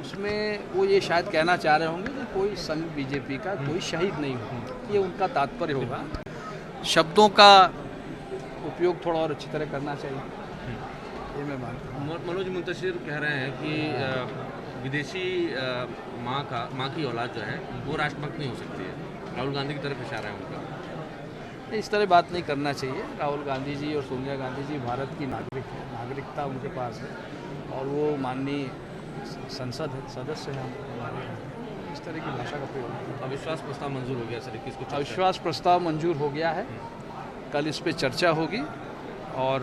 उसमें वो ये शायद कहना चाह रहे होंगे कि कोई संघ बीजेपी का कोई शहीद नहीं हुआ, ये उनका तात्पर्य होगा। शब्दों का उपयोग थोड़ा और अच्छी तरह करना चाहिए, ये मैं मानता हूँ। मनोज मुंतशिर कह रहे हैं कि विदेशी माँ की औलाद जो है वो राष्ट्रभक्त नहीं हो सकती है। राहुल गांधी की तरफ इशारा है उनका। इस तरह बात नहीं करना चाहिए। राहुल गांधी जी और सोनिया गांधी जी भारत की नागरिक है, नागरिकता उनके पास है और वो माननीय संसद सदस्य हैं हमारे यहाँ। इस तरह की भाषा का प्रयोग। अविश्वास प्रस्ताव मंजूर हो गया सर, 21 को अविश्वास प्रस्ताव मंजूर हो गया है, कल इस पर चर्चा होगी और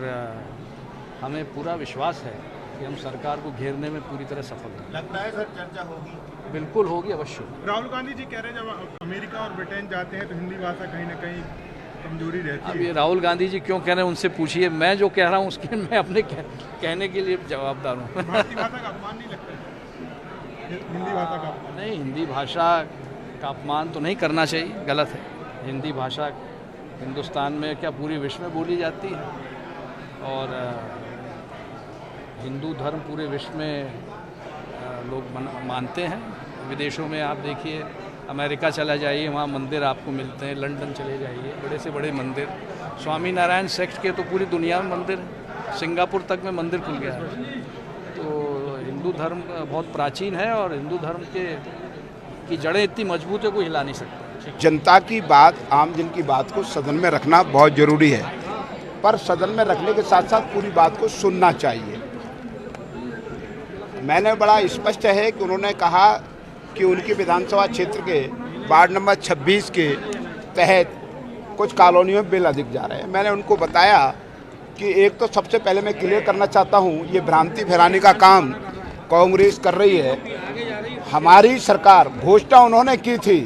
हमें पूरा विश्वास है कि हम सरकार को घेरने में पूरी तरह सफल होंगे। लगता है सर चर्चा होगी? बिल्कुल होगी, अवश्य। राहुल गांधी जी कह रहे हैं जब अमेरिका और ब्रिटेन जाते हैं तो हिंदी भाषा कहीं ना कहीं कमजोरी रहती है। अब ये राहुल गांधी जी क्यों कह रहे हैं उनसे पूछिए, मैं जो कह रहा हूँ उसके मैं अपने कहने के लिए जवाबदार हूँ। भारतीय भाषा का अपमान नहीं लगता है? हिंदी भाषा का अपमान? नहीं, हिंदी भाषा का अपमान तो नहीं करना चाहिए, गलत है। हिंदी भाषा हिंदुस्तान में क्या पूरे विश्व में बोली जाती है और हिंदू धर्म पूरे विश्व में लोग मानते हैं। विदेशों में आप देखिए, अमेरिका चला जाइए, वहाँ मंदिर आपको मिलते हैं। लंदन चले जाइए, बड़े से बड़े मंदिर। स्वामी नारायण सेक्ट के तो पूरी दुनिया में मंदिर हैं, सिंगापुर तक में मंदिर खुल गया है। तो हिंदू धर्म बहुत प्राचीन है और हिंदू धर्म की जड़ें इतनी मजबूत है कोई हिला नहीं सकता। जनता की बात, आम जन की बात को सदन में रखना बहुत जरूरी है, पर सदन में रखने के साथ साथ पूरी बात को सुनना चाहिए। मैंने बड़ा स्पष्ट है कि उन्होंने कहा कि उनकी विधानसभा क्षेत्र के वार्ड नंबर 26 के तहत कुछ कॉलोनियों में बिल अधिक जा रहे हैं। मैंने उनको बताया कि एक तो सबसे पहले मैं क्लियर करना चाहता हूँ, ये भ्रांति फैलाने का काम कांग्रेस कर रही है। हमारी सरकार घोषणा उन्होंने की थी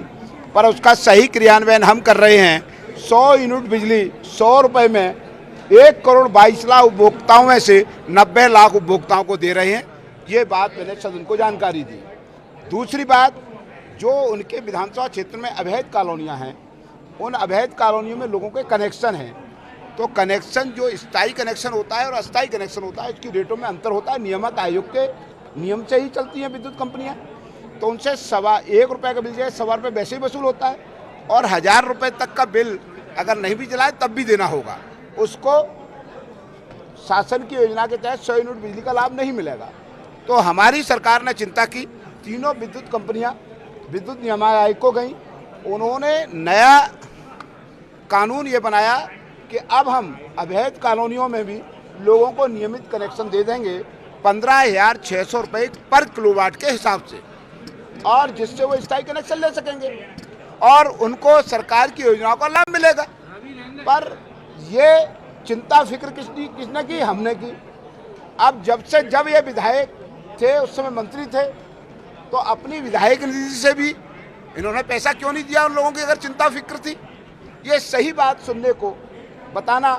पर उसका सही क्रियान्वयन हम कर रहे हैं। 100 यूनिट बिजली 100 रुपये में 1,22,00,000 उपभोक्ताओं में से 90 लाख उपभोक्ताओं को दे रहे हैं। ये बात मैंने सदन को जानकारी दी। दूसरी बात, जो उनके विधानसभा क्षेत्र में अवैध कॉलोनियां हैं, उन अवैध कॉलोनियों में लोगों के कनेक्शन हैं, तो कनेक्शन जो स्थायी कनेक्शन होता है और अस्थायी कनेक्शन होता है, इसकी रेटों में अंतर होता है। नियामक आयोग के नियम से ही चलती हैं विद्युत कंपनियां, तो उनसे 1.25 रुपये का बिल जाए 1.25 रुपये वैसे ही वसूल होता है और 1000 रुपये तक का बिल अगर नहीं भी जलाए तब भी देना होगा। उसको शासन की योजना के तहत 100 यूनिट बिजली का लाभ नहीं मिलेगा। तो हमारी सरकार ने चिंता की, तीनों विद्युत कंपनियां विद्युत नियामक आयोग को गई। उन्होंने नया कानून ये बनाया कि अब हम अवैध कॉलोनियों में भी लोगों को नियमित कनेक्शन दे देंगे 15,600 रुपये पर किलोवाट के हिसाब से, और जिससे वो स्थायी कनेक्शन ले सकेंगे और उनको सरकार की योजनाओं का लाभ मिलेगा। पर ये चिंता फिक्र किसने की? हमने की। अब जब ये विधायक थे, उस समय मंत्री थे, तो अपनी विधायक निधि से भी इन्होंने पैसा क्यों नहीं दिया उन लोगों की अगर चिंता फिक्र थी? ये सही बात सुनने को बताना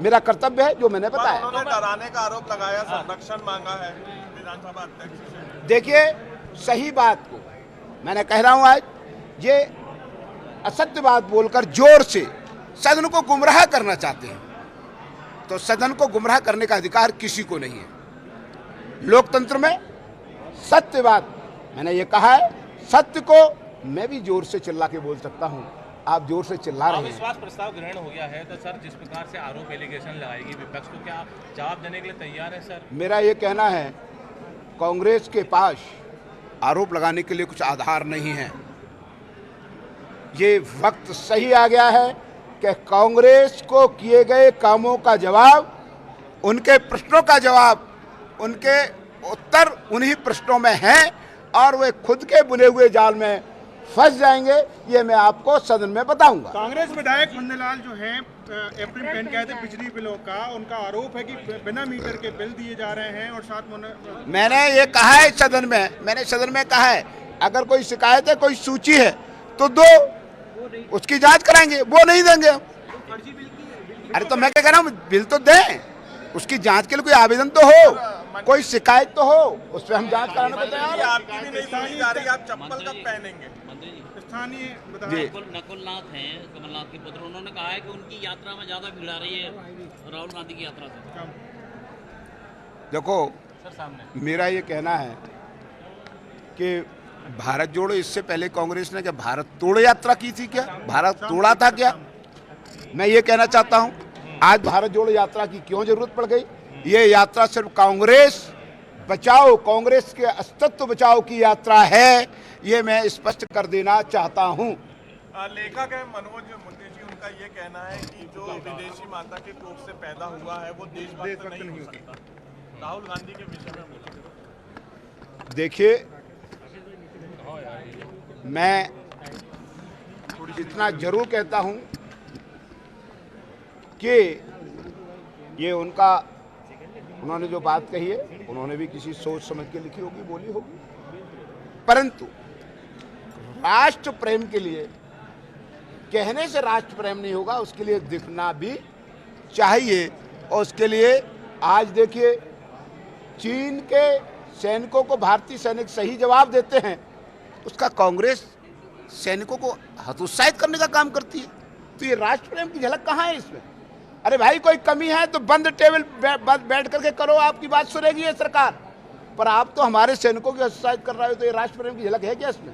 मेरा कर्तव्य है, जो मैंने बताया। उन्होंने डराने का आरोप लगाया, संरक्षण मांगा है विधानसभा अध्यक्ष से। देखिए, सही बात को मैंने कह रहा हूं, आज ये असत्य बात बोलकर जोर से सदन को गुमराह करना चाहते हैं, तो सदन को गुमराह करने का अधिकार किसी को नहीं है। लोकतंत्र में सत्य बात मैंने ये कहा है, सत्य को मैं भी जोर से चिल्ला के बोल सकता हूं, आप जोर से चिल्ला रहे हैं। अविश्वास प्रस्ताव ग्रहण हो गया है, तो सर जिस प्रकार से आरोप एलिगेशन लगाएगी विपक्ष, को क्या जवाब देने के लिए तैयार है सर? मेरा ये कहना है, कांग्रेस के पास आरोप लगाने के लिए कुछ आधार नहीं है। ये वक्त सही आ गया है कि कांग्रेस को किए गए कामों का जवाब, उनके प्रश्नों का जवाब, उनके उत्तर उन्हीं प्रश्नों में हैं और वे खुद के बुने हुए जाल में फंस जाएंगे, ये मैं आपको सदन में बताऊंगा। कांग्रेस विधायक नंदलाल जो हैं अप्रैल पेन कहते बिजली बिलों का, उनका आरोप है कि बिना मीटर के बिल दिए जा रहे हैं और साथ मैंने ये कहा है सदन में, मैंने सदन में कहा है, अगर कोई शिकायत है, कोई सूची है तो दो, उसकी जांच कराएंगे। वो नहीं देंगे। अरे तो मैं क्या कह रहा हूँ, बिल तो दें, उसकी जांच के लिए कोई आवेदन तो हो, कोई शिकायत तो हो, उस पर हम जांच कराने को तैयार हैं। आपकी भी नहीं सुनी जा रही, आप चप्पल कब पहनेंगे? स्थानीय नकुलनाथ हैं, कमलनाथ के पुत्र, उन्होंने कहा है कि उनकी यात्रा में ज्यादा भीड़ आ रही है राहुल गांधी की यात्रा से। देखो, मेरा ये कहना है कि भारत जोड़ो, इससे पहले कांग्रेस ने क्या भारत तोड़ो यात्रा की थी क्या? भारत तोड़ा था क्या? मैं ये कहना चाहता हूं, आज भारत जोड़ो यात्रा की क्यों जरूरत पड़ गई? ये यात्रा सिर्फ कांग्रेस बचाओ, कांग्रेस के अस्तित्व बचाओ की यात्रा है, ये मैं स्पष्ट कर देना चाहता हूं। लेखक है मनोज मुंडे जी, उनका ये कहना है कि जो विदेशी माता के कोख से पैदा हुआ है वो देशभक्त नहीं हो सकता। राहुल गांधी के विषय में बोला। देखिए, मैं इतना जरूर कहता हूं कि ये उन्होंने जो बात कही है, उन्होंने भी किसी सोच समझ के लिखी होगी, बोली होगी, परंतु राष्ट्र प्रेम के लिए कहने से राष्ट्र प्रेम नहीं होगा, उसके लिए दिखना भी चाहिए। और उसके लिए आज देखिए, चीन के सैनिकों को भारतीय सैनिक सही जवाब देते हैं, उसका कांग्रेस सैनिकों को हतोत्साहित करने का काम करती है। तो ये राष्ट्र प्रेम की झलक कहाँ है इसमें? अरे भाई, कोई कमी है तो बंद टेबल बैठ करके करो, आपकी बात सुनेगी ये सरकार। पर आप तो हमारे सैनिकों की हतोत्साहित कर रहे हो, तो ये राष्ट्र प्रेम की झलक है क्या इसमें?